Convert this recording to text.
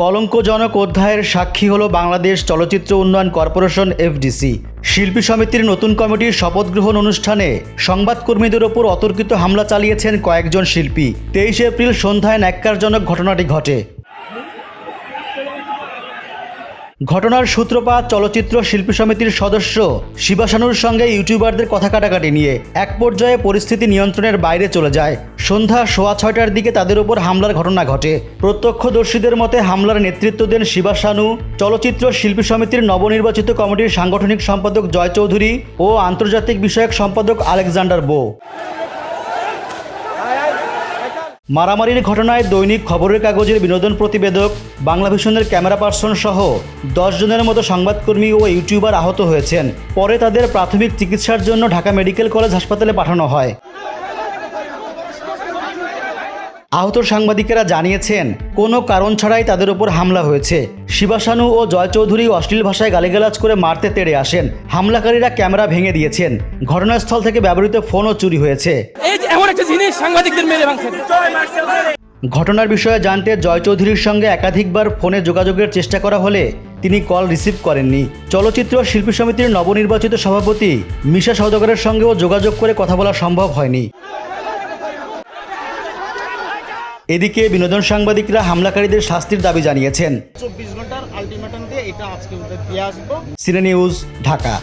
কলঙ্কজনক অধ্যায়ের সাক্ষী হলো বাংলাদেশ চলচ্চিত্র উন্নয়ন কর্পোরেশন এফডিসি। শিল্পী সমিতির নতুন কমিটির শপথ গ্রহণ অনুষ্ঠানে সংবাদকর্মীদের ওপর অতর্কিত হামলা চালিয়েছেন কয়েকজন শিল্পী। 23 এপ্রিল সন্ধ্যায় ন্যাক্কারজনক ঘটনাটি ঘটে। ঘটনার সূত্রপাত চলচ্চিত্র শিল্পী সমিতির সদস্য শিবাশানুর সঙ্গে ইউটিউবারদের কথা কাটাকাটি নিয়ে। এক পর্যায়ে পরিস্থিতি নিয়ন্ত্রণের বাইরে চলে যায়। সন্ধ্যা 6:15টার দিকে তাদের উপর হামলার ঘটনা ঘটে। প্রত্যক্ষদর্শীদের মতে হামলার নেতৃত্ব দেন শিবাশানু, চলচ্চিত্র শিল্পী সমিতির নবনির্বাচিত কমিটির সাংগঠনিক সম্পাদক জয় চৌধুরী ও আন্তর্জাতিক বিষয়ক সম্পাদক আলেকজান্ডার বো। মারামারির ঘটনায় দৈনিক খবরের কাগজের বিনোদন প্রতিবেদক, বাংলাভিশনের ক্যামেরা পার্সন সহ 10 জনের মতো সংবাদকর্মী ও ইউটিউবার আহত হয়েছেন। পরে তাদের প্রাথমিক চিকিৎসার জন্য ঢাকা মেডিকেল কলেজ হাসপাতালে পাঠানো হয়। আহত সাংবাদিকেরা জানিয়েছেন, কোনো কারণ ছাড়াই তাদের উপর হামলা হয়েছে। শিবাশানু ও জয় চৌধুরী অশ্লীল ভাষায় গালিগালাজ করে মারতে তেড়ে আসেন। হামলাকারীরা ক্যামেরা ভেঙে দিয়েছেন। ঘটনাস্থল থেকে ব্যবহৃত ফোনও চুরি হয়েছে। ঘটনার বিষয়ে জানতে জয় চৌধুরীর সঙ্গে একাধিকবার ফোনে যোগাযোগের চেষ্টা করা হলে তিনি কল রিসিভ করেননি। চলচ্চিত্র শিল্পী সমিতির নবনির্বাচিত সভাপতি মিশা সওদাগরের সঙ্গেও যোগাযোগ করে কথা বলা সম্ভব হয়নি। এদিকে বিনোদন সাংবাদিকরা হামলাকারীদের শাস্তির দাবি জানিয়েছেন। 24 ঘন্টার আলটিমেটাম দিয়ে এটা আজকে দিয়ে আসবো। সিনে নিউজ, ঢাকা।